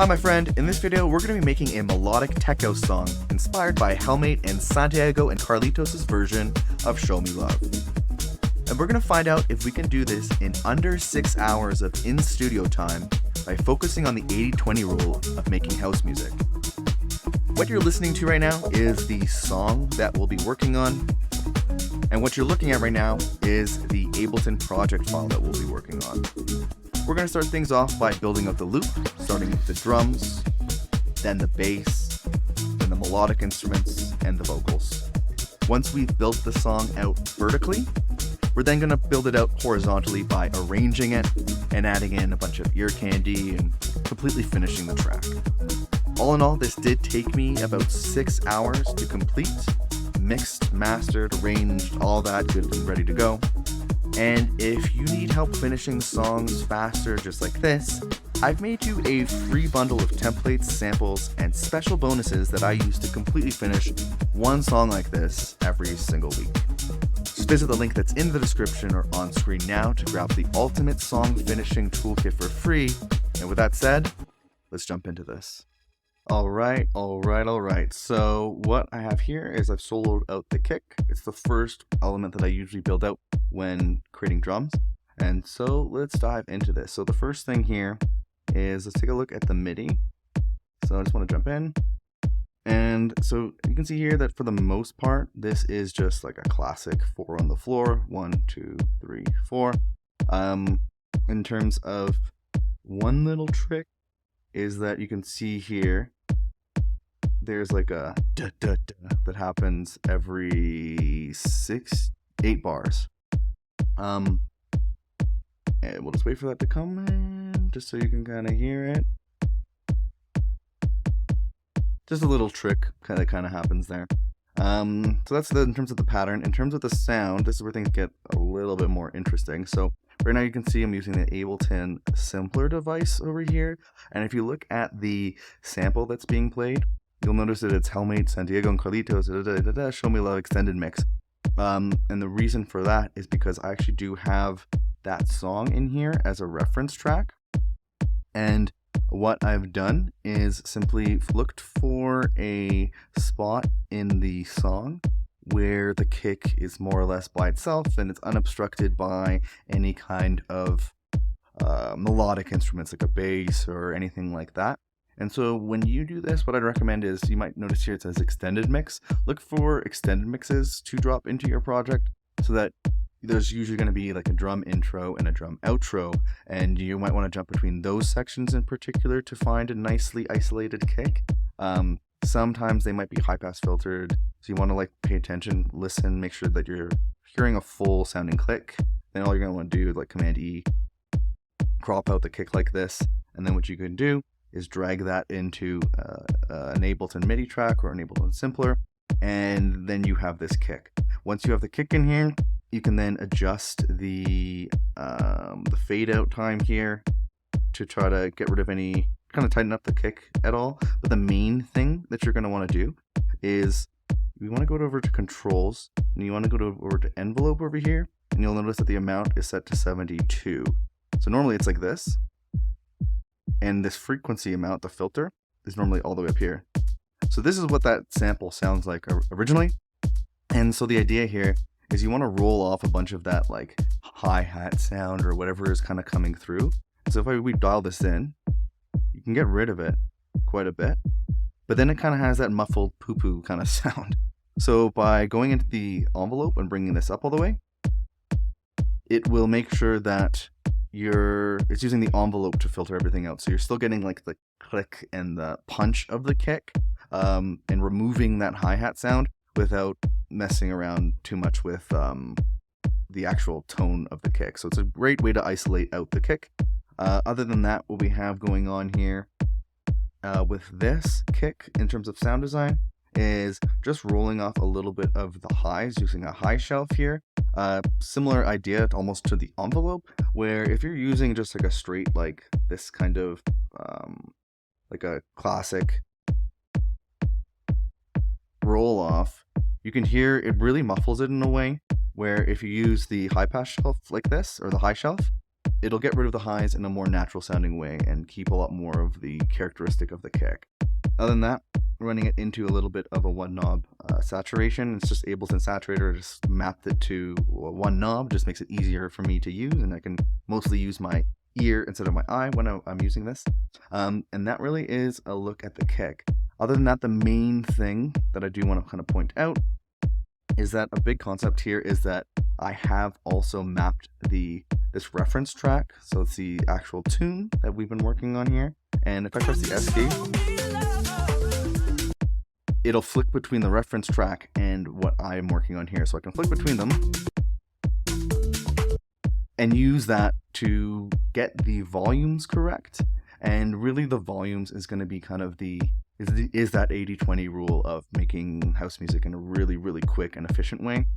Hi my friend, in this video we're going to be making a melodic tech house song inspired by HELLMATE and Santiago and Carlitos' version of Show Me Love. And we're going to find out if we can do this in under 6 hours of in-studio time by focusing on the 80-20 rule of making house music. What you're listening to right now is the song that we'll be working on, and what you're looking at right now is the Ableton project file that we'll be working on. We're going to start things off by building up the loop, starting with the drums, then the bass, then the melodic instruments, and the vocals. Once we've built the song out vertically, we're then going to build it out horizontally by arranging it and adding in a bunch of ear candy and completely finishing the track. All in all, this did take me about 6 hours to complete, mixed, mastered, arranged, all that good and ready to go. And if you need help finishing songs faster just like this, I've made you a free bundle of templates, samples, and special bonuses that I use to completely finish one song like this every single week. Just visit the link that's in the description or on screen now to grab the ultimate song finishing toolkit for free. And with that said, let's jump into this. Alright. So what I have here is I've soloed out the kick. It's the first element that I usually build out when creating drums. And so let's dive into this. So the first thing here is let's take a look at the MIDI. So I just want to jump in. And so you can see here that for the most part, this is just like a classic 4 on the floor. 1, 2, 3, 4. In terms of one little trick is that you can see here there's like a da da da that happens every 8 bars. And we'll just wait for that to come in just so you can kind of hear it. Just a little trick kind of happens there. So that's in terms of the pattern. In terms of the sound, this is where things get a little bit more interesting. So right now you can see I'm using the Ableton Simpler device over here. And if you look at the sample that's being played, you'll notice that it's HELLMATE, Santiago, and Carlitos, Show Me Love Extended Mix. And the reason for that is because I actually do have that song in here as a reference track. And what I've done is simply looked for a spot in the song where the kick is more or less by itself and it's unobstructed by any kind of melodic instruments like a bass or anything like that. And so when you do this, what I'd recommend is, you might notice here it says extended mix. Look for extended mixes to drop into your project so that there's usually going to be like a drum intro and a drum outro, and you might want to jump between those sections in particular to find a nicely isolated kick. Sometimes they might be high pass filtered, so you want to like pay attention, listen, make sure that you're hearing a full sounding click. Then all you're going to want to do is like Command E, crop out the kick like this, and then what you can do is drag that into an Ableton MIDI track or an Ableton Simpler, and then you have this kick. Once you have the kick in here, you can then adjust the fade out time here to try to get rid of any, kind of tighten up the kick at all. But the main thing that you're going to want to do is you want to go over to controls, and you want to go over to envelope over here, and you'll notice that the amount is set to 72. So normally it's like this, and this frequency amount, the filter, is normally all the way up here. So this is what that sample sounds like originally. And so the idea here is you want to roll off a bunch of that like hi-hat sound or whatever is kind of coming through. So if we dial this in, you can get rid of it quite a bit, but then it kind of has that muffled poo-poo kind of sound. So by going into the envelope and bringing this up all the way, it will make sure that it's using the envelope to filter everything out. So you're still getting like the click and the punch of the kick, and removing that hi-hat sound without messing around too much with the actual tone of the kick. So it's a great way to isolate out the kick. Other than that, what we have going on here with this kick in terms of sound design is just rolling off a little bit of the highs using a high shelf here. Similar idea almost to the envelope, where if you're using just like a straight, like this kind of like a classic roll off, you can hear it really muffles it in a way where if you use the high pass shelf like this, or the high shelf, it'll get rid of the highs in a more natural sounding way and keep a lot more of the characteristic of the kick. Other than that, running it into a little bit of a one knob saturation. It's just Ableton Saturator, just mapped it to one knob, just makes it easier for me to use, and I can mostly use my ear instead of my eye when I'm using this. And that really is a look at the kick. Other than that, the main thing that I do want to kind of point out is that a big concept here is that I have also mapped this reference track. So it's the actual tune that we've been working on here. And if I press the escape, it'll flick between the reference track and what I'm working on here. So I can flick between them and use that to get the volumes correct. And really the volumes is going to be kind of is that 80-20 rule of making house music in a really, really quick and efficient way.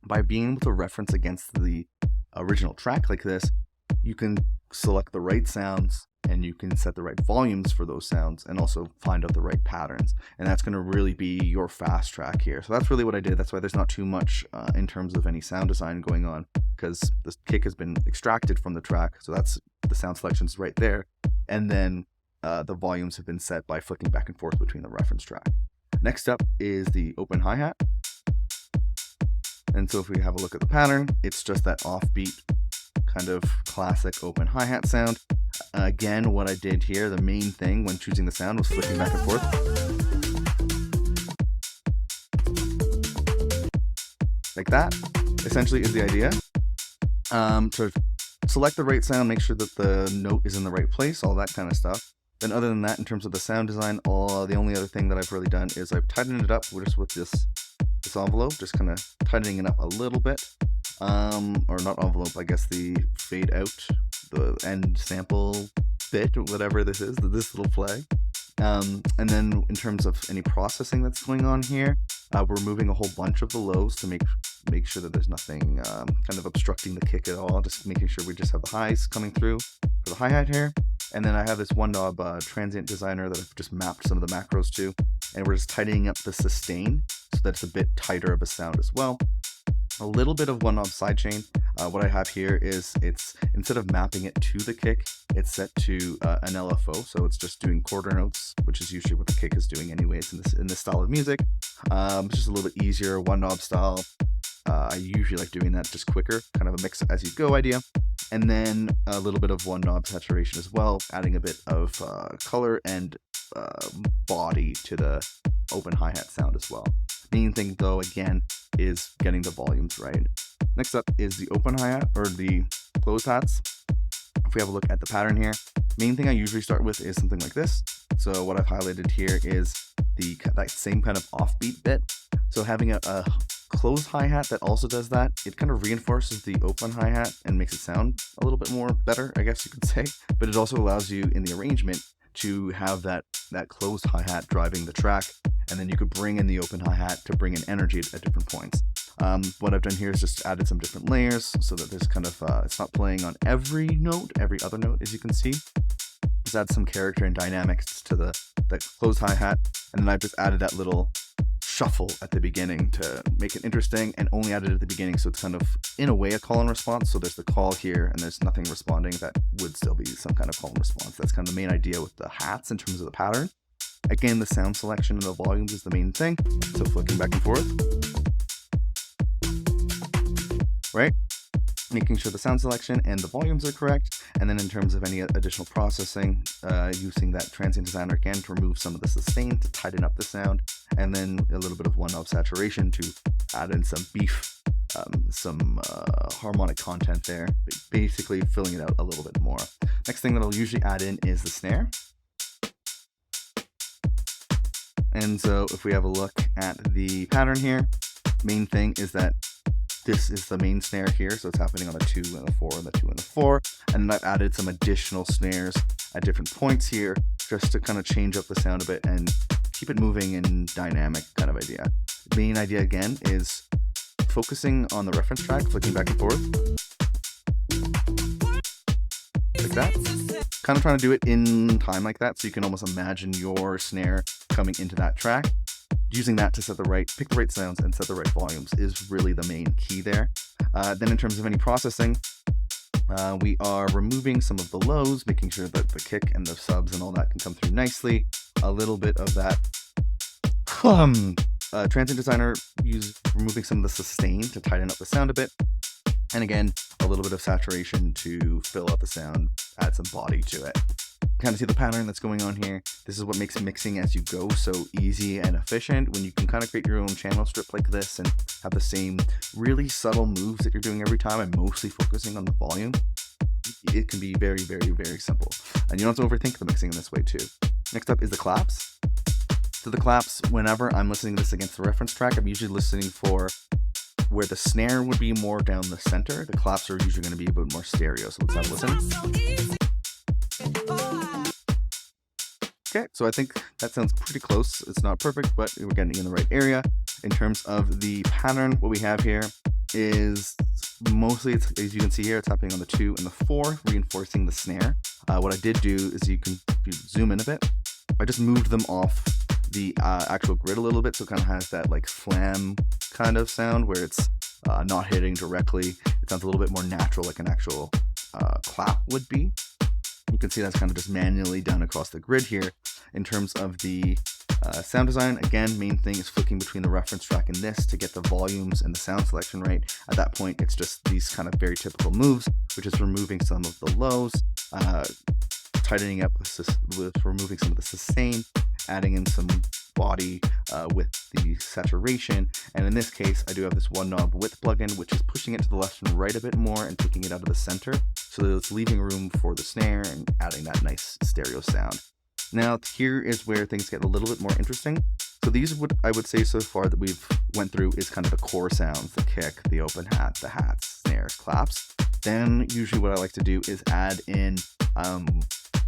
By being able to reference against the original track like this, you can select the right sounds and you can set the right volumes for those sounds and also find out the right patterns. And that's going to really be your fast track here. So that's really what I did. That's why there's not too much in terms of any sound design going on, because the kick has been extracted from the track. So that's the sound selections right there. And then the volumes have been set by flicking back and forth between the reference track. Next up is the open hi-hat. And so if we have a look at the pattern, it's just that offbeat kind of classic open hi-hat sound. Again, what I did here, the main thing when choosing the sound was flicking back and forth. Like that, essentially is the idea. To select the right sound, make sure that the note is in the right place, all that kind of stuff. Then other than that, in terms of the sound design, the only other thing that I've really done is I've tightened it up just with this envelope, just kind of tightening it up a little bit. Or not envelope, I guess the fade out, the end sample bit, whatever this is, this little flag. And then in terms of any processing that's going on here, we're removing a whole bunch of the lows to make sure that there's nothing kind of obstructing the kick at all, just making sure we just have the highs coming through for the hi-hat here. And then I have this one knob transient designer that I've just mapped some of the macros to, and we're just tightening up the sustain so that it's a bit tighter of a sound as well. A little bit of one knob sidechain. What I have here is it's, instead of mapping it to the kick, it's set to an LFO, so it's just doing quarter notes, which is usually what the kick is doing anyways in this style of music. It's just a little bit easier, one knob style. I usually like doing that just quicker, kind of a mix as you go idea. And then a little bit of one knob saturation as well, adding a bit of color and body to the open hi-hat sound as well. Main thing though, again, is getting the volumes right. Next up is the open hi-hat, or the closed hats. If we have a look at the pattern here, main thing I usually start with is something like this. So what I've highlighted here is that same kind of offbeat bit. So having a closed hi-hat that also does that, it kind of reinforces the open hi-hat and makes it sound a little bit more better, I guess you could say. But it also allows you in the arrangement to have that closed hi-hat driving the track, and then you could bring in the open hi-hat to bring in energy at different points. What I've done here is just added some different layers so that there's kind of, it's not playing on every note, every other note, as you can see. Just add some character and dynamics to the closed hi-hat, and then I've just added that little shuffle at the beginning to make it interesting, and only added at the beginning, so it's kind of in a way a call and response. So there's the call here and there's nothing responding. That would still be some kind of call and response. That's kind of the main idea with the hats in terms of the pattern. Again, the sound selection and the volumes is the main thing, so flicking back and forth, right? Making sure the sound selection and the volumes are correct. And then in terms of any additional processing, using that transient designer again to remove some of the sustain to tighten up the sound, and then a little bit of one knob saturation to add in some beef, some harmonic content there, basically filling it out a little bit more. Next thing that I'll usually add in is the snare. And so if we have a look at the pattern here, main thing is that this is the main snare here, so it's happening on the 2 and the 4 and the 2 and the 4. And then I've added some additional snares at different points here, just to kind of change up the sound a bit and keep it moving and dynamic kind of idea. The main idea again is focusing on the reference track, flicking back and forth, like that. Kind of trying to do it in time like that, so you can almost imagine your snare coming into that track. Using that to pick the right sounds and set the right volumes is really the main key there. Then in terms of any processing, We are removing some of the lows, making sure that the kick and the subs and all that can come through nicely. A little bit of that Transient Designer removing some of the sustain to tighten up the sound a bit. And again, a little bit of saturation to fill out the sound, add some body to it. Kind of see the pattern that's going on here. This is what makes mixing as you go so easy and efficient. When you can kind of create your own channel strip like this and have the same really subtle moves that you're doing every time and mostly focusing on the volume, it can be very, very, very simple. And you don't have to overthink the mixing in this way too. Next up is the claps. So the claps, whenever I'm listening to this against the reference track, I'm usually listening for where the snare would be more down the center. The claps are usually going to be a bit more stereo. So let's have a listen. Okay, so I think that sounds pretty close. It's not perfect, but we're getting in the right area. In terms of the pattern, what we have here is mostly, as you can see here, it's happening on the 2 and the 4, reinforcing the snare. What I did do is if you zoom in a bit, I just moved them off the actual grid a little bit, so it kind of has that like flam kind of sound where it's not hitting directly. It sounds a little bit more natural, like an actual clap would be. You can see that's kind of just manually done across the grid here. In terms of the sound design, again, main thing is flicking between the reference track and this to get the volumes and the sound selection right. At that point, it's just these kind of very typical moves, which is removing some of the lows, tightening up with removing some of the sustain, adding in some body with the saturation. And in this case, I do have this one knob width plugin, which is pushing it to the left and right a bit more and taking it out of the center, so that it's leaving room for the snare and adding that nice stereo sound. Now, here is where things get a little bit more interesting. So these I would say so far that we've went through is kind of the core sounds, the kick, the open hat, the hats, snares, claps. Then usually what I like to do is add in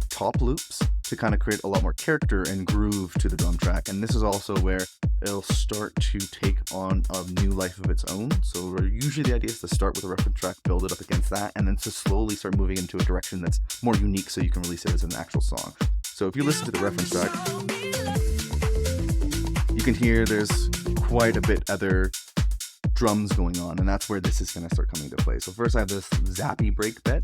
top loops to kind of create a lot more character and groove to the drum track. And this is also where it'll start to take on a new life of its own. So usually the idea is to start with a reference track, build it up against that, and then to slowly start moving into a direction that's more unique so you can release it as an actual song. So if you listen to the reference track, you can hear there's quite a bit other drums going on, and that's where this is going to start coming into play. So first I have this zappy break bit.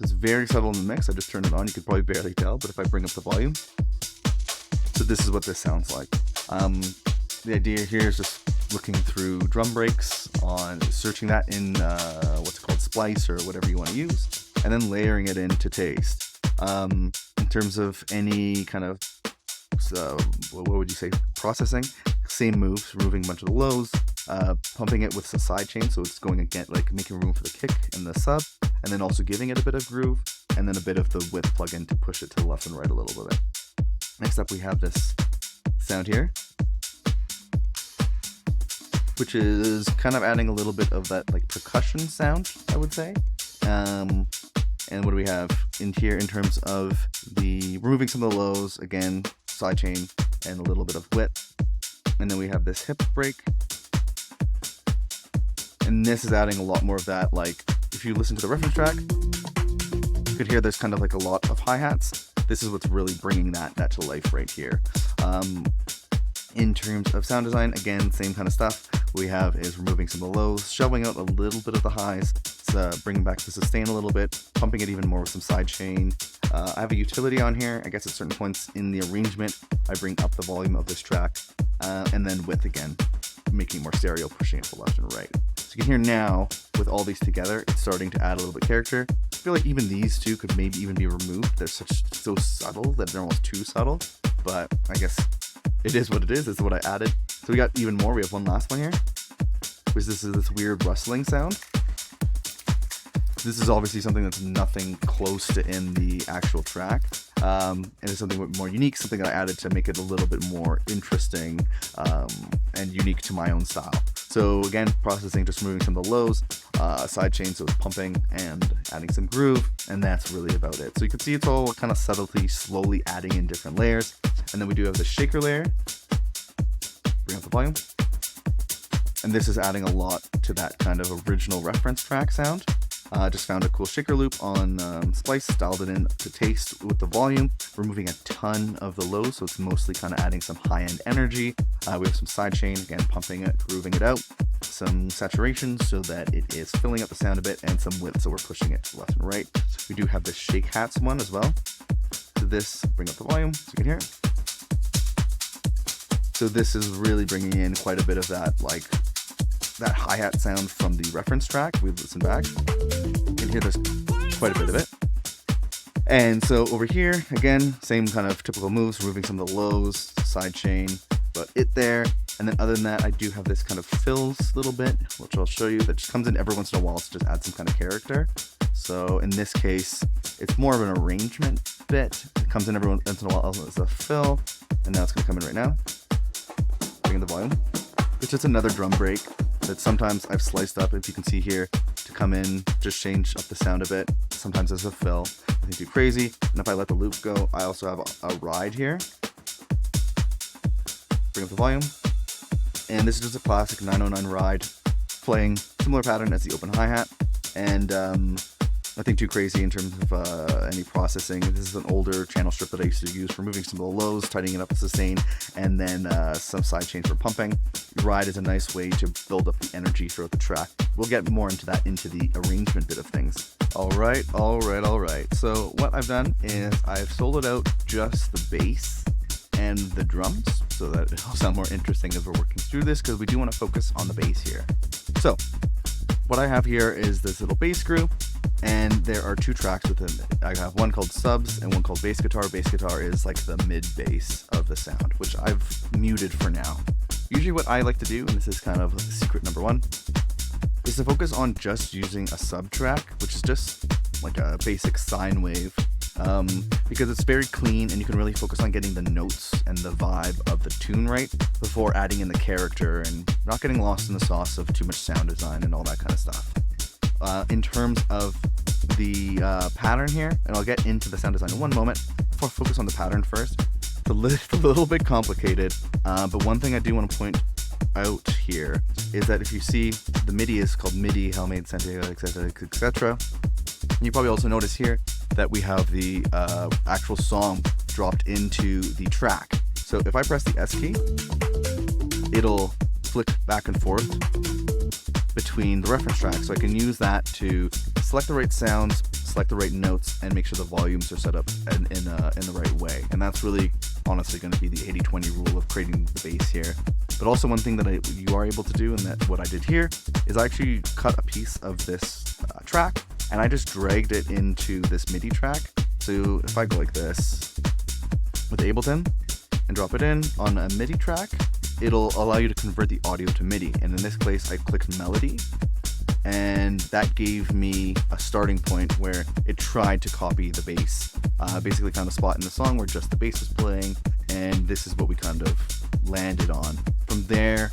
It's very subtle in the mix. I just turned it on. You could probably barely tell, but if I bring up the volume, so this is what this sounds like. The idea here is just looking through drum breaks, on searching that in what's called Splice or whatever you want to use, and then layering it into taste. In terms of any kind of what would you say, processing, same moves, removing a bunch of the lows, pumping it with some side chain, so it's going again, like making room for the kick and the sub, and then also giving it a bit of groove, and then a bit of the width plugin to push it to the left and right a little bit. Next up we have this sound here, which is kind of adding a little bit of that like percussion sound, I would say. And what do we have in here in terms of the removing some of the lows, again, sidechain and a little bit of width. And then we have this hip break. And this is adding a lot more of that, like if you listen to the reference track, you could hear there's kind of like a lot of hi-hats. This is what's really bringing that to life right here. In terms of sound design, again, same kind of stuff. What we have is removing some of the lows, shoveling out a little bit of the highs, bringing back the sustain a little bit, pumping it even more with some side chain. I have a utility on here. I guess at certain points in the arrangement, I bring up the volume of this track, and then width again, making more stereo, pushing it to the left and right. So you can hear now, with all these together, it's starting to add a little bit of character. I feel like even these two could maybe even be removed. They're so subtle that they're almost too subtle, but I guess it is what it is. It's what I added. So we got even more. We have one last one here, which this is this weird rustling sound. This is obviously something that's nothing close to in the actual track. And it's something more unique, something that I added to make it a little bit more interesting and unique to my own style. So again, processing, just removing some of the lows, side chain, so it's pumping and adding some groove, and that's really about it. So you can see it's all kind of subtlety, slowly adding in different layers. And then we do have the shaker layer. Bring up the volume. And this is adding a lot to that kind of original reference track sound. Just found a cool shaker loop on Splice, dialed it in to taste with the volume, removing a ton of the lows, so it's mostly kind of adding some high-end energy. We have some sidechain, again, pumping it, grooving it out. some saturation so that it is filling up the sound a bit, and some width so we're pushing it left and right. We do have the shake hats one as well. So this, bring up the volume so you can hear it. So this is really bringing in quite a bit of that, like, that hi-hat sound from the reference track. We listen back. You can hear there's quite a bit of it. And so over here, again, same kind of typical moves, removing some of the lows, side chain, but it there. And then other than that, I do have this kind of fills little bit, which I'll show you, that just comes in every once in a while to just add some kind of character. So in this case, it's more of an arrangement bit. It comes in every once in a while as a fill, and now it's going to come in right now. Bring in the volume. It's just another drum break that sometimes I've sliced up, if you can see here, to come in, just change up the sound a bit. Sometimes as a fill, nothing too crazy. And if I let the loop go, I also have a ride here. Bring up the volume. And this is just a classic 909 ride, playing similar pattern as the open hi-hat, and nothing too crazy in terms of any processing. This is an older channel strip that I used to use for moving some of the lows, tightening it up with sustain, and then some side chains for pumping. Ride is a nice way to build up the energy throughout the track. We'll get more into that into the arrangement bit of things. All right. So what I've done is I've soloed out just the bass and the drums so that it'll sound more interesting as we're working through this, because we do want to focus on the bass here. So what I have here is this little bass groove, and there are two tracks within it. I have one called subs and one called bass guitar. Bass guitar is like the mid bass of the sound, which I've muted for now. Usually what I like to do, and this is kind of secret number one, is to focus on just using a sub track, which is just like a basic sine wave, because it's very clean and you can really focus on getting the notes and the vibe of the tune right before adding in the character and not getting lost in the sauce of too much sound design and all that kind of stuff. In terms of the pattern here, and I'll get into the sound design in one moment, before I focus on the pattern first. It's a little bit complicated, but one thing I do want to point out here is that if you see the MIDI is called MIDI, HELLMATE, Santiago, etc., etc. You probably also notice here that we have the actual song dropped into the track. So if I press the S key, it'll flick back and forth between the reference tracks. So I can use that to select the right sounds, select the right notes, and make sure the volumes are set up in the right way. And that's really honestly going to be the 80-20 rule of creating the bass here. But also one thing that you are able to do, and that what I did here, is I actually cut a piece of this track, and I just dragged it into this MIDI track. So if I go like this with Ableton and drop it in on a MIDI track, it'll allow you to convert the audio to MIDI. And in this case, I clicked melody, and that gave me a starting point where it tried to copy the bass. Basically found a spot in the song where just the bass was playing, and this is what we kind of landed on. From there,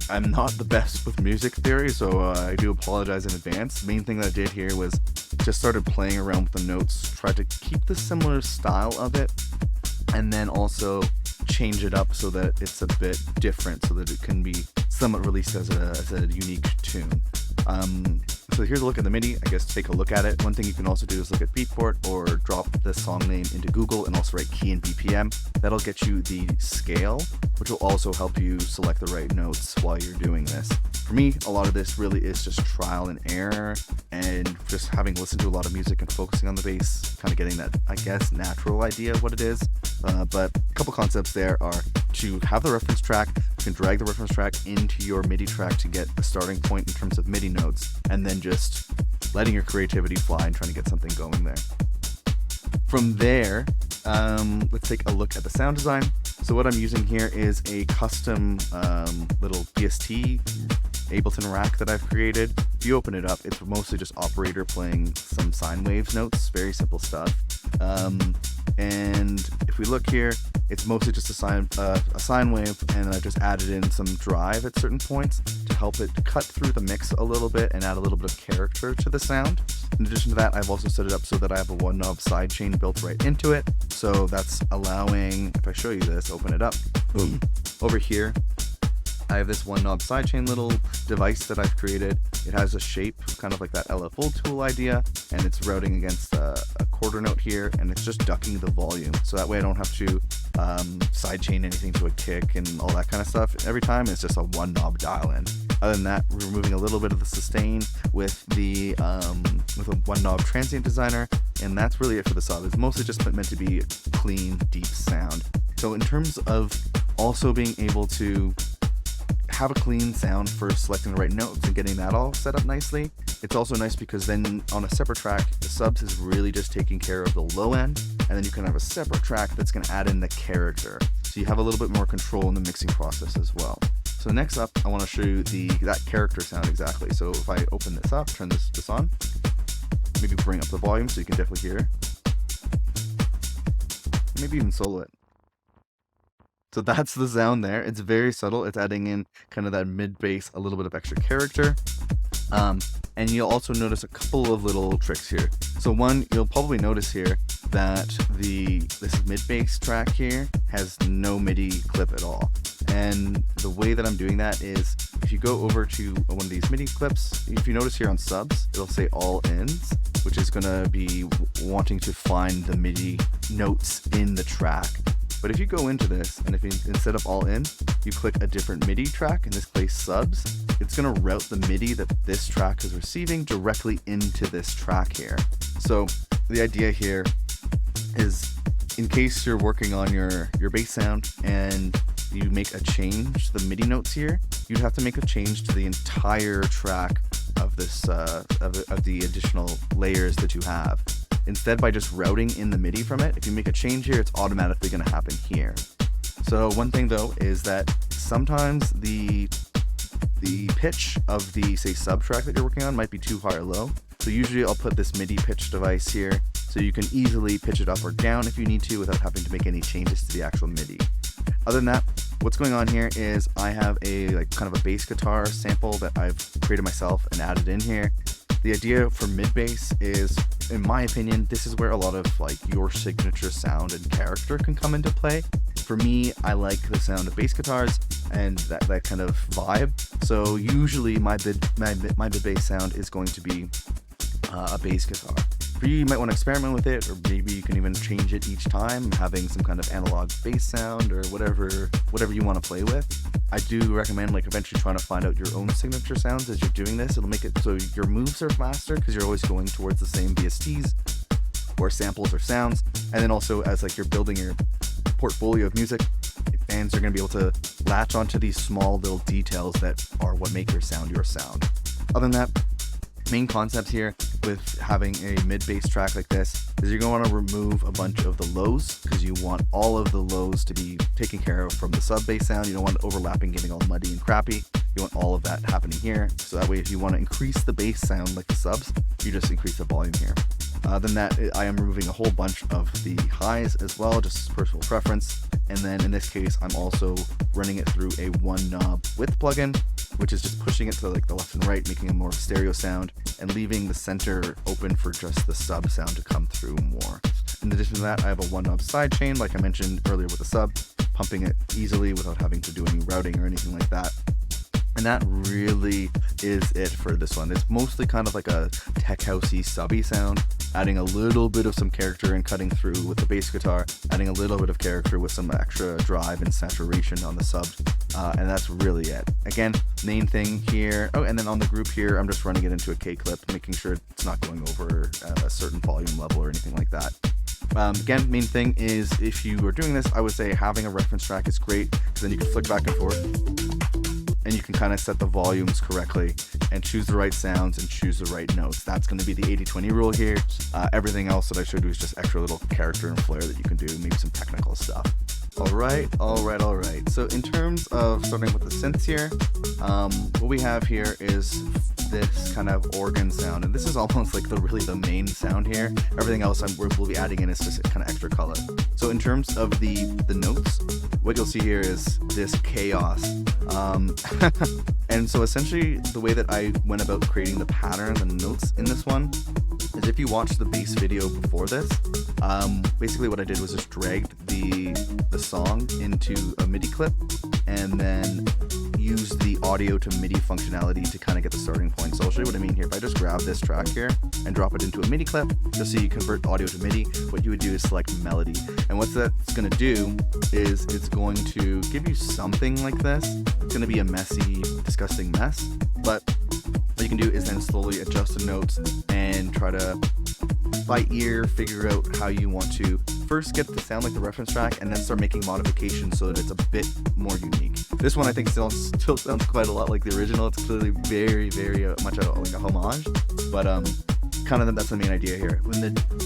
I'm not the best with music theory, so I do apologize in advance. The main thing that I did here was just started playing around with the notes, tried to keep the similar style of it, and then also change it up so that it's a bit different, so that it can be somewhat released as a unique tune. So here's a look at the MIDI. I guess take a look at it. One thing you can also do is look at Beatport or drop the song name into Google and also write key and BPM. That'll get you the scale, which will also help you select the right notes while you're doing this. For me, a lot of this really is just trial and error, and just having listened to a lot of music and focusing on the bass, kind of getting that, I guess, natural idea of what it is. But a couple concepts there are to have the reference track. You can drag the reference track into your MIDI track to get a starting point in terms of MIDI notes, and then just letting your creativity fly and trying to get something going there. From there, let's take a look at the sound design. So what I'm using here is a custom little DST Ableton rack that I've created. If you open it up, it's mostly just operator playing some sine waves notes, very simple stuff. And if we look here, it's mostly just a sine wave, and I just added in some drive at certain points to help it cut through the mix a little bit and add a little bit of character to the sound. In addition to that, I've also set it up so that I have a one knob sidechain built right into it. So that's allowing, if I show you this, open it up, boom, over here, I have this one knob sidechain little device that I've created. It has a shape kind of like that LFO tool idea, and it's routing against a quarter note here, and it's just ducking the volume. So that way I don't have to sidechain anything to a kick and all that kind of stuff. Every time it's just a one knob dial in. Other than that, we're removing a little bit of the sustain with a one knob transient designer, and that's really it for the sub. It's mostly just meant to be clean, deep sound. So in terms of also being able to have a clean sound for selecting the right notes and getting that all set up nicely, it's also nice because then on a separate track, the subs is really just taking care of the low end, and then you can have a separate track that's going to add in the character. So you have a little bit more control in the mixing process as well. So next up, I want to show you that character sound exactly. So if I open this up, turn this on, maybe bring up the volume so you can definitely hear. Maybe even solo it. So that's the sound there. It's very subtle. It's adding in kind of that mid bass, a little bit of extra character. And you'll also notice a couple of little tricks here. So one, you'll probably notice here that this mid bass track here has no MIDI clip at all. And the way that I'm doing that is if you go over to one of these MIDI clips, if you notice here on subs, it'll say all ends, which is gonna be wanting to find the MIDI notes in the track. But if you go into this, and if you, instead of all in, you click a different MIDI track, in this case subs, it's gonna route the MIDI that this track is receiving directly into this track here. So the idea here is, in case you're working on your bass sound and you make a change to the MIDI notes here, you'd have to make a change to the entire track of this of the additional layers that you have. Instead, by just routing in the MIDI from it, if you make a change here, it's automatically going to happen here. So one thing though is that sometimes the pitch of the, say, sub track that you're working on might be too high or low. So usually I'll put this MIDI pitch device here so you can easily pitch it up or down if you need to without having to make any changes to the actual MIDI. Other than that, what's going on here is I have a kind of a bass guitar sample that I've created myself and added in here. The idea for mid bass is, in my opinion, this is where a lot of your signature sound and character can come into play. For me, I like the sound of bass guitars and that kind of vibe. So usually my mid bass sound is going to be a bass guitar. For you might want to experiment with it, or maybe you can even change it each time, having some kind of analog bass sound or whatever you want to play with. I do recommend eventually trying to find out your own signature sounds as you're doing this. It'll make it so your moves are faster because you're always going towards the same VSTs or samples or sounds. And then also as you're building your portfolio of music, fans are going to be able to latch onto these small little details that are what make your sound your sound. Other than that, main concept here with having a mid-bass track like this is you're going to want to remove a bunch of the lows because you want all of the lows to be taken care of from the sub-bass sound. You don't want overlapping getting all muddy and crappy. You want all of that happening here. So that way if you want to increase the bass sound like the subs, you just increase the volume here. Than that, I am removing a whole bunch of the highs as well, just personal preference. And then in this case, I'm also running it through a one knob width plugin, which is just pushing it to the left and right, making a more stereo sound, and leaving the center open for just the sub sound to come through more. In addition to that, I have a one knob sidechain, like I mentioned earlier with the sub, pumping it easily without having to do any routing or anything like that. And that really is it for this one. It's mostly kind of like a tech housey subby sound, adding a little bit of some character and cutting through with the bass guitar, adding a little bit of character with some extra drive and saturation on the sub, and that's really it. Again, main thing here, and then on the group here, I'm just running it into a K-clip, making sure it's not going over a certain volume level or anything like that. Again, main thing is if you are doing this, I would say having a reference track is great, because then you can flick back and forth, and you can kind of set the volumes correctly and choose the right sounds and choose the right notes. That's going to be the 80-20 rule here. Everything else that I showed you is just extra little character and flair that you can do, maybe some technical stuff. All right. So in terms of starting with the synths here, what we have here is this kind of organ sound, and this is almost like really the main sound here. Everything else we'll be adding in is just kind of extra color. So in terms of the notes, what you'll see here is this chaos. And so essentially the way that I went about creating the pattern and the notes in this one is if you watch the bass video before this, basically what I did was just dragged the song into a MIDI clip and then use the audio to MIDI functionality to kind of get the starting point. So I'll show you what I mean here. If I just grab this track here and drop it into a MIDI clip, just so you convert audio to MIDI, what you would do is select melody. And what that's going to do is it's going to give you something like this. It's going to be a messy, disgusting mess, but what you can do is then slowly adjust the notes and try to, by ear, figure out how you want to first get it to sound like the reference track and then start making modifications so that it's a bit more unique. This one I think still sounds quite a lot like the original. It's clearly very, very much like a homage, but kind of that's the main idea here.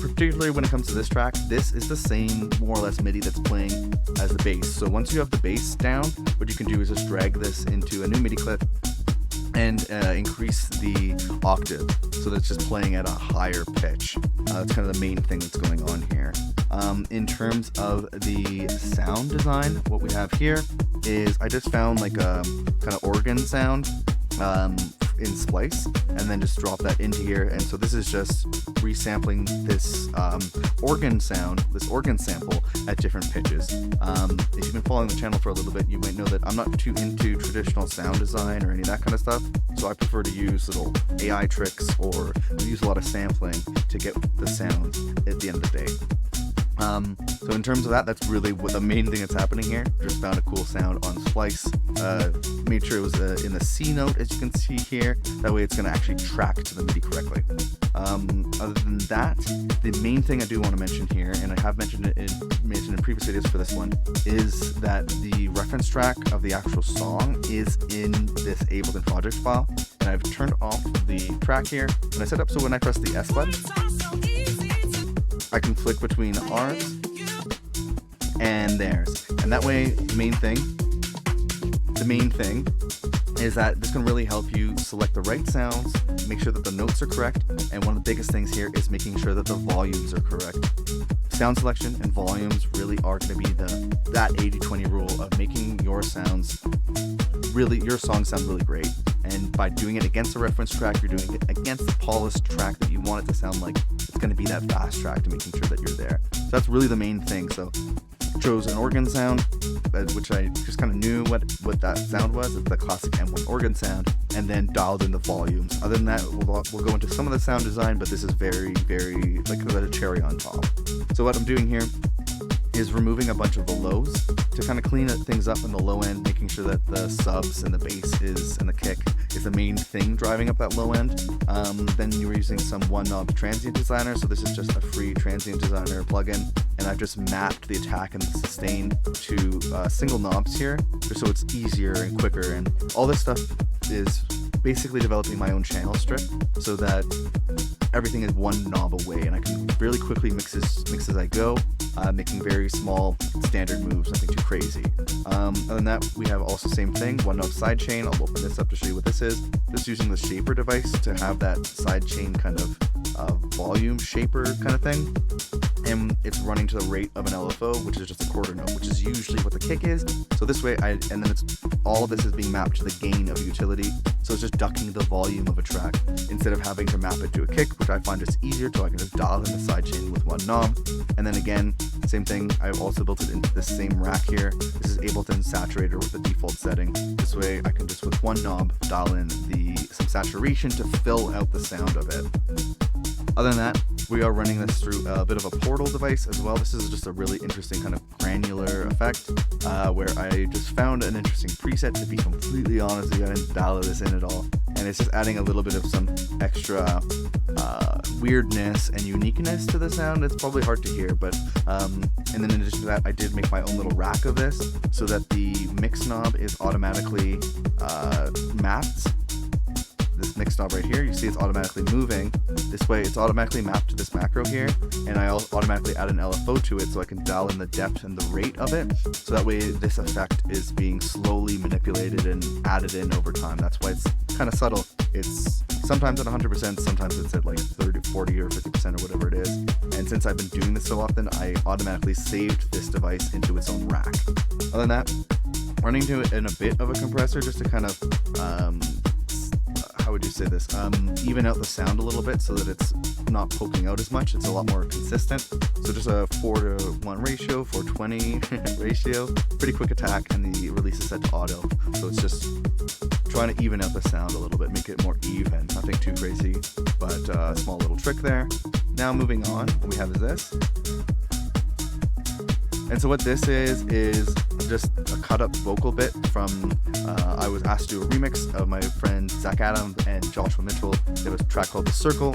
Particularly when it comes to this track, this is the same more or less MIDI that's playing as the bass. So once you have the bass down, what you can do is just drag this into a new MIDI clip and increase the octave so that it's just playing at a higher pitch. That's kind of the main thing that's going on here. In terms of the sound design, what we have here is I just found like a kind of organ sound in Splice, and then just drop that into here. And so this is just resampling this organ sound, this organ sample at different pitches. If you've been following the channel for a little bit, you might know that I'm not too into traditional sound design or any of that kind of stuff. So I prefer to use little AI tricks or use a lot of sampling to get the sound at the end of the day. So in terms of that, that's really what the main thing that's happening here. Just found a cool sound on Splice. Made sure it was in the C note, as you can see here. That way it's going to actually track to the MIDI correctly. Other than that, the main thing I do want to mention here, and I have mentioned it in previous videos for this one, is that the reference track of the actual song is in this Ableton project file. And I've turned off the track here, and I set up so when I press the S button, I can flick between R's and theirs. And that way, the main thing is that this can really help you select the right sounds, make sure that the notes are correct, and one of the biggest things here is making sure that the volumes are correct. Sound selection and volumes really are going to be that 80-20 rule of making your songs sound really great. And by doing it against a reference track, you're doing it against the polished track that you want it to sound like. It's going to be that fast track to making sure that you're there. So that's really the main thing. So I chose an organ sound, which I just kind of knew what that sound was. It's the classic M1 organ sound, and then dialed in the volumes. Other than that, we'll go into some of the sound design, but this is very, very like a cherry on top. So what I'm doing here is removing a bunch of the lows to kind of clean things up in the low end, making sure that the subs and the bass and the kick is the main thing driving up that low end. Then you were using some one knob transient designer, so this is just a free transient designer plugin, and I've just mapped the attack and the sustain to single knobs here, just so it's easier and quicker. And all this stuff is basically developing my own channel strip so that everything is one knob away, and I can really quickly mix as I go, making very small standard moves, nothing too crazy. Other than that, we have also same thing, one knob sidechain. I'll open this up to show you what this is. Just using the shaper device to have that sidechain kind of volume shaper kind of thing. And it's running to the rate of an LFO, which is just a quarter note, which is usually what the kick is. So this way, and then all of this is being mapped to the gain of utility. So it's just ducking the volume of a track instead of having to map it to a kick, which I find just easier, so I can just dial in the sidechain with one knob. And then again, same thing, I've also built it into the same rack here. This is Ableton Saturator with the default setting. This way I can just with one knob dial in some saturation to fill out the sound of it. Other than that, we are running this through a bit of a portal device as well. This is just a really interesting kind of granular effect where I just found an interesting preset. To be completely honest, I didn't dial this in at all. And it's just adding a little bit of some extra weirdness and uniqueness to the sound. It's probably hard to hear, but and then in addition to that, I did make my own little rack of this so that the mix knob is automatically mapped. This mix knob right here, you see it's automatically moving. This way it's automatically mapped to this macro here, and I automatically add an LFO to it so I can dial in the depth and the rate of it, so that way this effect is being slowly manipulated and added in over time. That's why it's kind of subtle. It's sometimes at 100%, sometimes it's at like 30, 40 or 50% or whatever it is. And since I've been doing this so often, I automatically saved this device into its own rack. Other than that, running to it in a bit of a compressor just to kind of how would you say this, even out the sound a little bit so that it's not poking out as much. It's a lot more consistent. So just a 4:1 ratio, 4:20 ratio, pretty quick attack, and the release release is set to auto. So it's just trying to even out the sound a little bit, make it more even. Nothing too crazy, but a small little trick there. Now moving on, what we have is this. And so what this is just a cut up vocal bit from, I was asked to do a remix of my friend Zach Adams and Joshua Mitchell. They have a track called The Circle.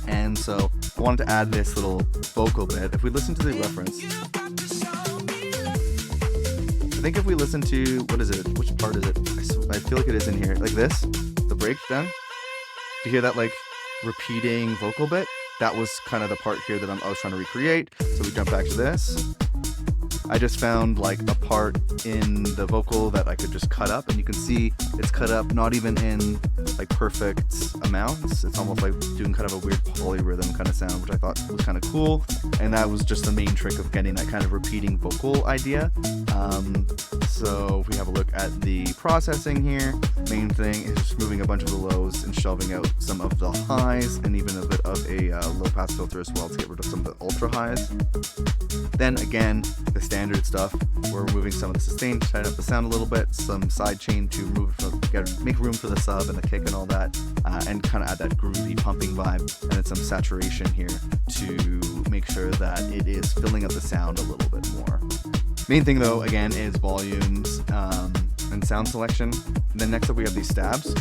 And so I wanted to add this little vocal bit. If we listen to the reference, I think if we listen to, what is it? Which part is it? I feel like it is in here. Like this, the breakdown. Do you hear that like repeating vocal bit? That was kind of the part here that I was trying to recreate. So we jump back to this. I just found like a part in the vocal that I could just cut up, and you can see it's cut up not even in like perfect amounts. It's almost like doing kind of a weird polyrhythm kind of sound, which I thought was kind of cool. And that was just the main trick of getting that kind of repeating vocal idea. So if we have a look at the processing here, main thing is just moving a bunch of the lows and shelving out some of the highs, and even a bit of a low pass filter as well to get rid of some of the ultra highs. Then again, the standard stuff, we're removing some of the sustain to tighten up the sound a little bit, some side chain to make room for the sub and the kick and all that, and kind of add that groovy pumping vibe, and then some saturation here to make sure that it is filling up the sound a little bit more. Main thing though, again, is volumes and sound selection. And then next up we have these stabs.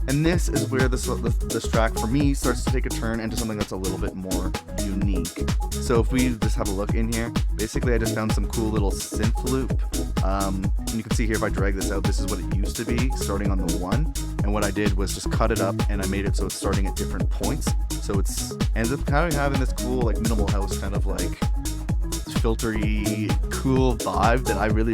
And this is where this track for me starts to take a turn into something that's a little bit more unique. So if we just have a look in here, basically I just found some cool little synth loop. And you can see here if I drag this out, this is what it used to be, starting on the 1. And what I did was just cut it up and I made it so it's starting at different points. So it's ends up kind of having this cool like minimal house kind of like filtery cool vibe that I really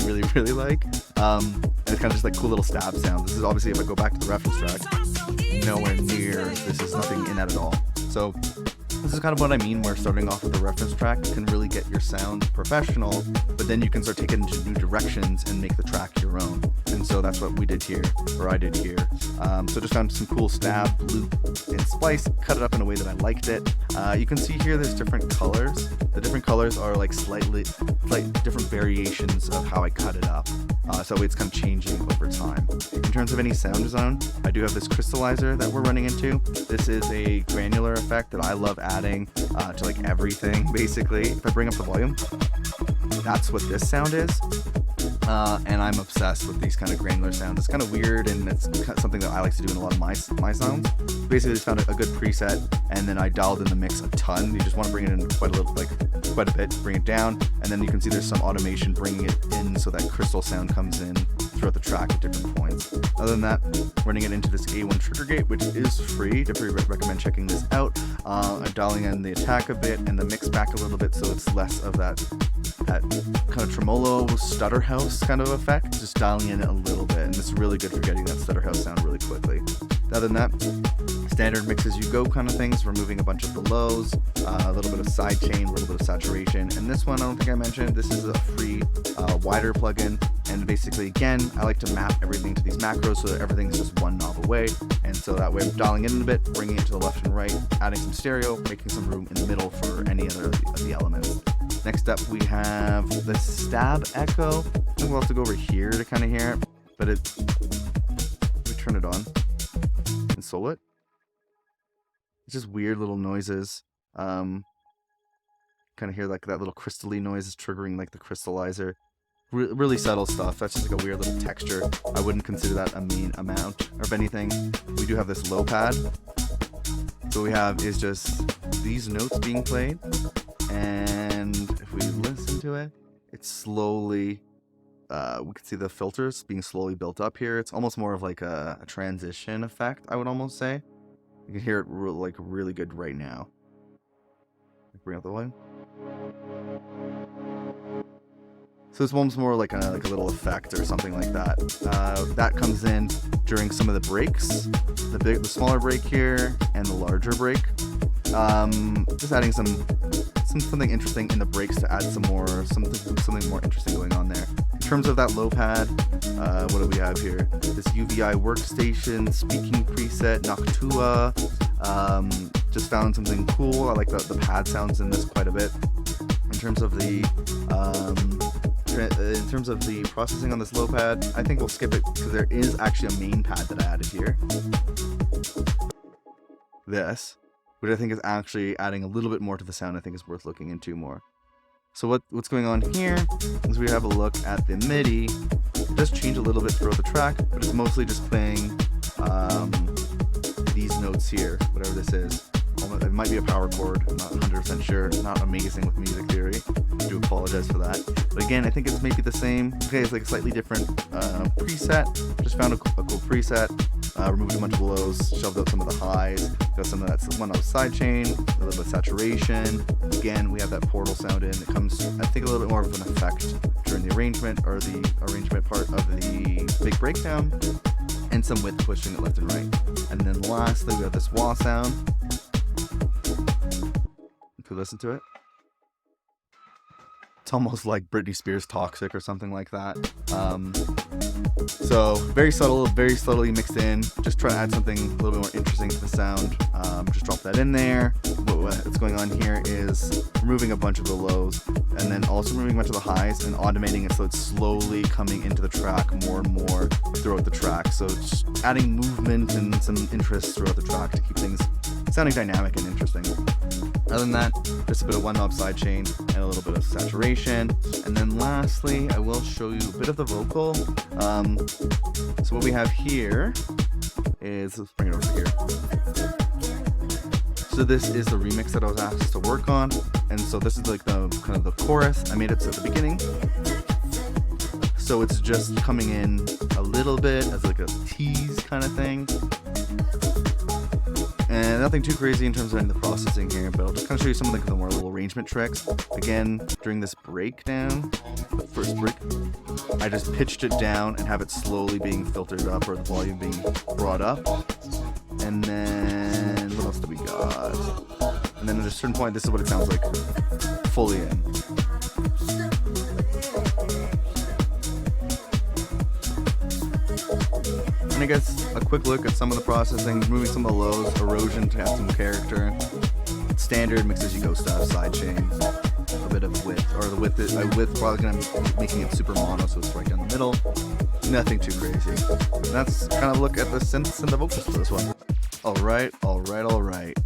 like. And it's kind of just like cool little stab sounds. This is obviously, if I go back to the reference track, nowhere near, this is nothing in that at all. So this is kind of what I mean, where starting off with a reference track can really get your sound professional, but then you can start taking it into new directions and make the track your own. And so that's what we did here, or I did here. So just found some cool stab, loop, and splice, cut it up in a way that I liked it. You can see here there's different colors. The different colors are like slight different variations of how I cut it up. So it's kind of changing over time. In terms of any sound design, I do have this crystallizer that we're running into. This is a granular effect that I love adding to like everything, basically. If I bring up the volume, that's what this sound is. And I'm obsessed with these kind of granular sounds. It's kind of weird, and it's something that I like to do in a lot of my sounds. Basically, just found a good preset, and then I dialed in the mix a ton. You just want to bring it in quite a bit, bring it down, and then you can see there's some automation bringing it in so that crystal sound comes in throughout the track at different points. Other than that, running it into this A1 trigger gate, which is free. Definitely recommend checking this out. I'm dialing in the attack a bit and the mix back a little bit, so it's less of that kind of tremolo stutter house kind of effect, just dialing in it a little bit, and it's really good for getting that stutter house sound really quickly. Other than that, standard mix as you go kind of things, removing a bunch of the lows, a little bit of side chain, a little bit of saturation. And this one, I don't think I mentioned, this is a free wider plugin, and basically again I like to map everything to these macros so that everything's just one knob away, and so that way I'm dialing in a bit, bringing it to the left and right, adding some stereo, making some room in the middle for any other of the elements. Next up we have the stab echo. I think we'll have to go over here to kind of hear it, but we turn it on and solo it. It's just weird little noises. Kind of hear like that little crystally noise is triggering like the crystallizer. Really subtle stuff. That's just like a weird little texture. I wouldn't consider that a mean amount of anything. We do have this low pad. So what we have is just these notes being played, and if we listen to it, it's slowly, we can see the filters being slowly built up here. It's almost more of like a transition effect, I would almost say. You can hear it really good right now. Bring up the volume. So it's almost more like a little effect or something like that. That comes in during some of the breaks, the smaller break here and the larger break. Just adding something interesting in the breaks to add something more interesting going on there. In terms of that low pad, what do we have here? This UVI workstation speaking preset, Noctua. Just found something cool. I like the pad sounds in this quite a bit. In terms of the in terms of the processing on this low pad, I think we'll skip it because there is actually a main pad that I added here. This, which I think is actually adding a little bit more to the sound. I think is worth looking into more. So what's going on here is we have a look at the MIDI. It does change a little bit throughout the track, but it's mostly just playing these notes here, whatever this is. It might be a power chord, I'm not 100% sure. Not amazing with music theory. I do apologize for that. But again, I think it's maybe the same. Okay, it's like a slightly different preset. Just found a cool preset. Removed a bunch of lows, shoved out some of the highs. Got some of that one out sidechain, a little bit of saturation. Again, we have that portal sound in. It comes, I think, a little bit more of an effect during the arrangement, or the arrangement part of the big breakdown, and some width pushing it left and right. And then lastly, we have this wah sound. If we listen to it, it's almost like Britney Spears' Toxic or something like that. So very subtle, very subtly mixed in. Just try to add something a little bit more interesting to the sound. Just drop that in there. What's going on here is removing a bunch of the lows, and then also removing a bunch of the highs and automating it so it's slowly coming into the track more and more throughout the track. So just adding movement and some interest throughout the track to keep things sounding dynamic and interesting. Other than that, just a bit of one knob sidechain and a little bit of saturation. And then lastly, I will show you a bit of the vocal. So what we have here is, let's bring it over here. So this is the remix that I was asked to work on. And so this is like the kind of the chorus. I made it at the beginning. So it's just coming in a little bit as like a tease kind of thing. And nothing too crazy in terms of the processing here, but I'll just kind of show you some of the more little arrangement tricks. Again, during this breakdown, the first break, I just pitched it down and have it slowly being filtered up, or the volume being brought up. And then, what else do we got? And then at a certain point, this is what it sounds like fully in. And I guess a quick look at some of the processing, removing some of the lows, erosion to add some character, standard mix as you go stuff, sidechain, a bit of width, or the width is probably gonna be making it super mono, so it's right down the middle. Nothing too crazy. And that's kind of a look at the synths and the vocals for this one. All right.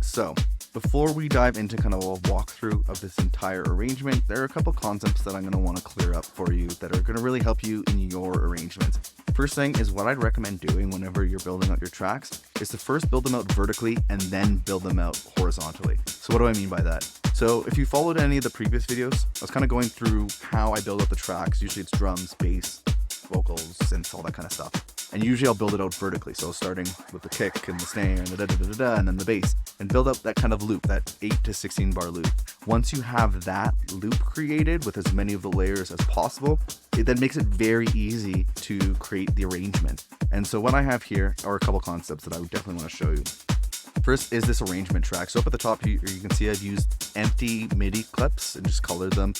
So before we dive into kind of a walkthrough of this entire arrangement, there are a couple concepts that I'm going to want to clear up for you that are going to really help you in your arrangements. First thing is, what I'd recommend doing whenever you're building out your tracks is to first build them out vertically and then build them out horizontally. So what do I mean by that? So if you followed any of the previous videos, I was kind of going through how I build out the tracks. Usually it's drums, bass, vocals, synths, all that kind of stuff. And usually I'll build it out vertically, so starting with the kick and the snare and the da-da-da-da-da and then the bass, and build up that kind of loop, that 8 to 16 bar loop. Once you have that loop created with as many of the layers as possible, it then makes it very easy to create the arrangement. And so what I have here are a couple concepts that I would definitely want to show you. First is this arrangement track. So up at the top, you can see I've used empty MIDI clips and just colored them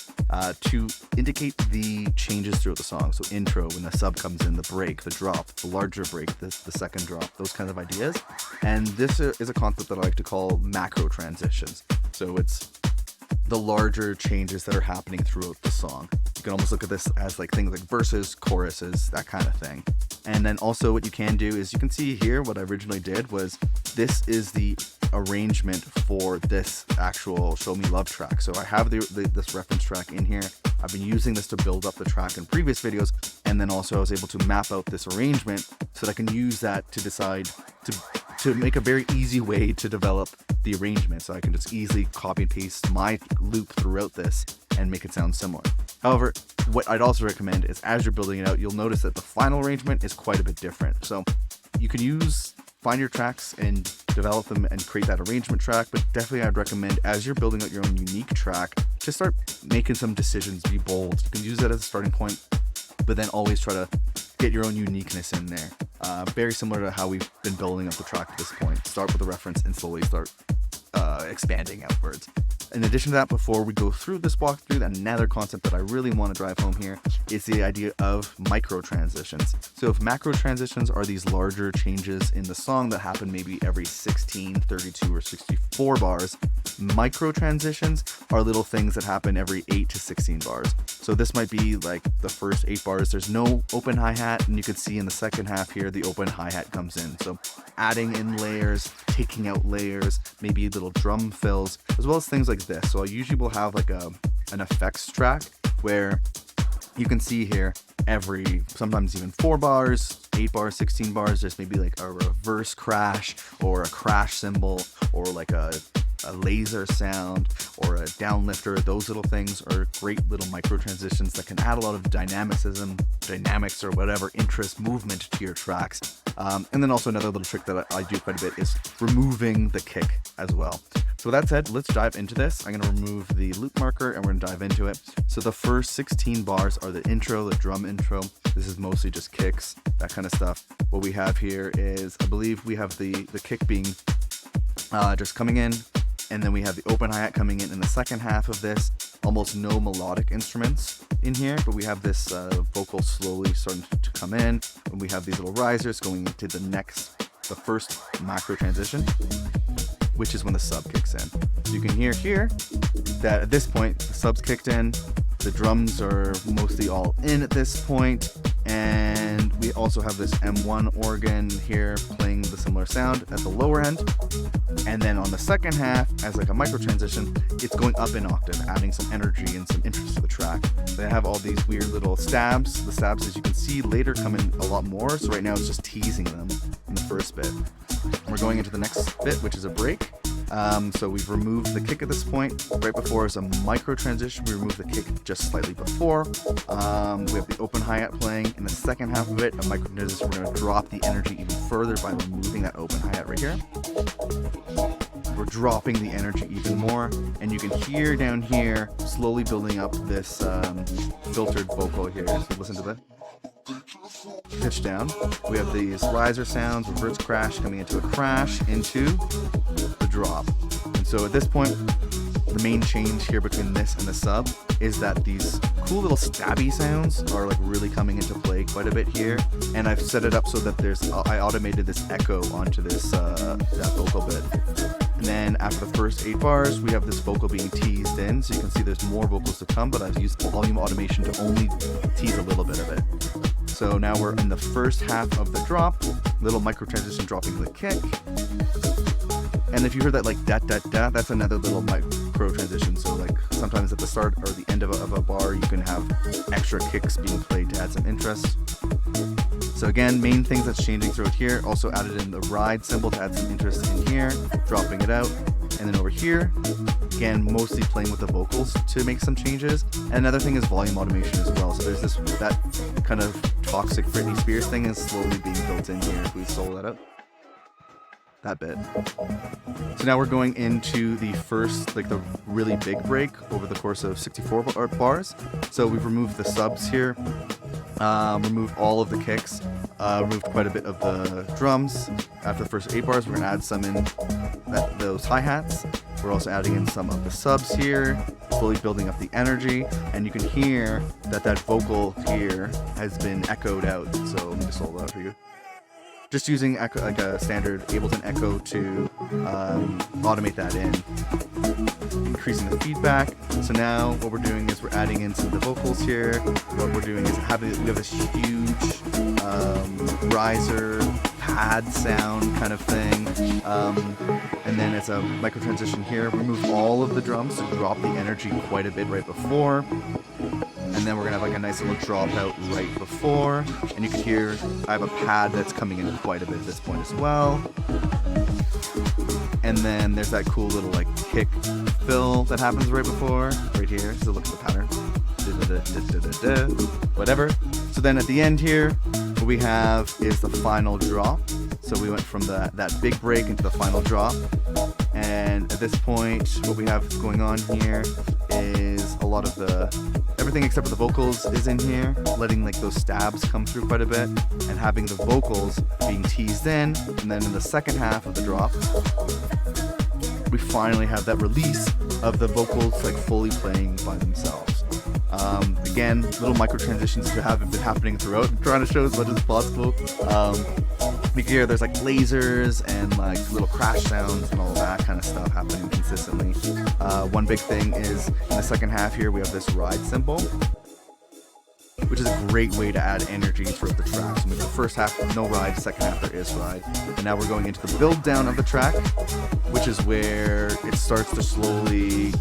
to indicate the changes throughout the song. So intro, when the sub comes in, the break, the drop, the larger break, the second drop, those kind of ideas. And this is a concept that I like to call macro transitions. So it's the larger changes that are happening throughout the song. You can almost look at this as like things like verses, choruses, that kind of thing. And then also what you can do is, you can see here what I originally did was, this is the arrangement for this actual Show Me Love track. So I have this reference track in here. I've been using this to build up the track in previous videos, and then also I was able to map out this arrangement so that I can use that to decide to make a very easy way to develop the arrangement. So I can just easily copy and paste my loop throughout this and make it sound similar. However, what I'd also recommend is, as you're building it out, you'll notice that the final arrangement is quite a bit different. So you can find your tracks and develop them and create that arrangement track, but definitely I'd recommend, as you're building out your own unique track, to start making some decisions, be bold. You can use that as a starting point, but then always try to get your own uniqueness in there. Very similar to how we've been building up the track at this point. Start with a reference and slowly start expanding outwards. In addition to that, before we go through this walkthrough, another concept that I really want to drive home here is the idea of micro transitions. So if macro transitions are these larger changes in the song that happen maybe every 16, 32, or 64 bars, micro transitions are little things that happen every 8 to 16 bars. So this might be like the first 8 bars, there's no open hi-hat, and you can see in the second half here, the open hi-hat comes in. So adding in layers, taking out layers, maybe little drum fills, as well as things like this. So I usually will have like an effects track where you can see here every, sometimes even 4 bars, 8 bars, 16 bars, there's maybe like a reverse crash or a crash cymbal or like a laser sound or a downlifter. Those little things are great little micro transitions that can add a lot of dynamics or whatever, interest, movement to your tracks. And then also another little trick that I do quite a bit is removing the kick as well. So with that said, let's dive into this. I'm going to remove the loop marker and we're going to dive into it. So the first 16 bars are the intro, the drum intro. This is mostly just kicks, that kind of stuff. What we have here is, I believe we have the kick being just coming in, and then we have the open hi-hat coming in the second half of this. Almost no melodic instruments in here, but we have this vocal slowly starting to come in, and we have these little risers going into the first macro transition, which is when the sub kicks in. So you can hear here that at this point, the sub's kicked in, the drums are mostly all in at this point, and we also have this M1 organ here playing the similar sound at the lower end. And then on the second half, as like a micro transition, it's going up an octave, adding some energy and some interest to the track. They have all these weird little stabs. The stabs, as you can see, later come in a lot more. So right now it's just teasing them in the first bit. We're going into the next bit, which is a break. So we've removed the kick at this point. Right before is a micro transition. We remove the kick just slightly before. We have the open hi-hat playing. In the second half of it, a micro transition. We're going to drop the energy even further by removing that open hi-hat right here. We're dropping the energy even more, and you can hear down here slowly building up this filtered vocal here. So listen to that. Pitch down. We have these riser sounds, reverse crash coming into a crash into the drop. And so at this point, the main change here between this and the sub is that these cool little stabby sounds are like really coming into play quite a bit here. And I've set it up so that I automated this echo onto this that vocal bit. And then after the first 8 bars, we have this vocal being teased in. So you can see there's more vocals to come, but I've used volume automation to only tease a little bit of it. So now we're in the first half of the drop, little micro transition dropping the kick. And if you heard that like da da da, that's another little micro transition. So like sometimes at the start or the end of a bar, you can have extra kicks being played to add some interest. So again, main things that's changing throughout here, also added in the ride cymbal to add some interest in here, dropping it out. And then over here, again, mostly playing with the vocals to make some changes. And another thing is volume automation as well. So there's that kind of toxic Britney Spears thing is slowly being built in here if we solo that out. That bit. So now we're going into the first, like the really big break over the course of 64 bars. So we've removed the subs here, removed all of the kicks, removed quite a bit of the drums. After the first 8 bars, we're gonna add some in those hi-hats. We're also adding in some of the subs here, slowly building up the energy, and you can hear that vocal here has been echoed out. So let me just hold that for you. Just using echo, like a standard Ableton Echo to automate that in, increasing the feedback. So now what we're doing is we're adding in some of the vocals here. What we're doing is we have this huge riser pad sound kind of thing. And then it's a micro transition here. Remove all of the drums to drop the energy quite a bit right before. And then we're gonna have like a nice little drop out right before. And you can hear I have a pad that's coming in quite a bit at this point as well. And then there's that cool little like kick fill that happens right before, right here. So look at the pattern. Whatever. So then at the end here, what we have is the final drop. So we went from that big break into the final drop. And at this point, what we have going on here is a lot of everything except for the vocals is in here, letting like those stabs come through quite a bit, and having the vocals being teased in. And then in the second half of the drop, we finally have that release of the vocals like fully playing by themselves. Again, little micro transitions have been happening throughout. I'm trying to show as much as possible. You can hear there's like lasers and like little crash sounds and all that kind of stuff happening consistently. One big thing is in the second half here we have this ride cymbal, which is a great way to add energy throughout the track. So the first half, no ride, second half there is ride. And now we're going into the build down of the track, which is where it starts to slowly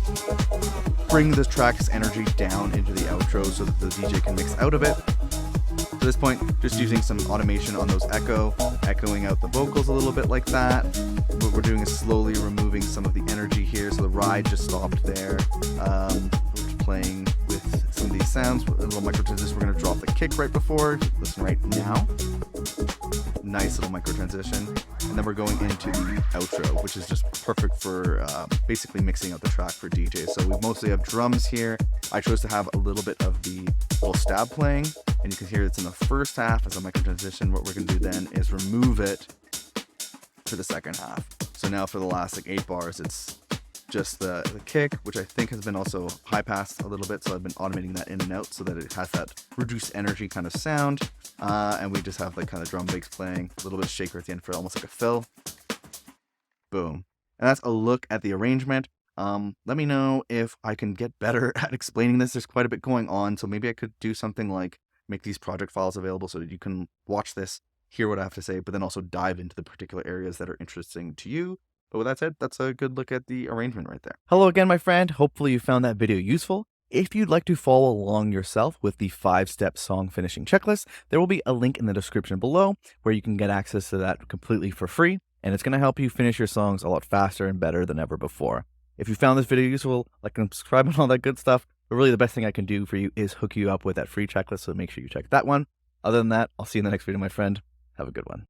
bring the track's energy down into the outro so that the DJ can mix out of it. At this point, just using some automation on those echoing out the vocals a little bit like that. What we're doing is slowly removing some of the energy here, so the ride just stopped there. We're just playing with some of these sounds, a little micro transition. We're going to drop the kick right before, listen right now. Nice little micro transition. And then we're going into the outro, which is just perfect for basically mixing out the track for DJs. So we mostly have drums here. I chose to have a little bit of the little stab playing, and you can hear it's in the first half as a micro transition. What we're going to do then is remove it for the second half. So now for the last like 8 bars, it's just the kick, which I think has been also high passed a little bit, so I've been automating that in and out so that it has that reduced energy kind of sound, and we just have like kind of drum bass playing, a little bit of shaker at the end for almost like a fill. Boom. And that's a look at the arrangement. Let me know if I can get better at explaining this. There's quite a bit going on, so maybe I could do something like make these project files available so that you can watch this, hear what I have to say, but then also dive into the particular areas that are interesting to you. But with that said, that's a good look at the arrangement right there. Hello again, my friend. Hopefully you found that video useful. If you'd like to follow along yourself with the 5-step song finishing checklist, there will be a link in the description below where you can get access to that completely for free, and it's going to help you finish your songs a lot faster and better than ever before. If you found this video useful, like and subscribe and all that good stuff, but really the best thing I can do for you is hook you up with that free checklist, so make sure you check that one. Other than that, I'll see you in the next video, my friend. Have a good one.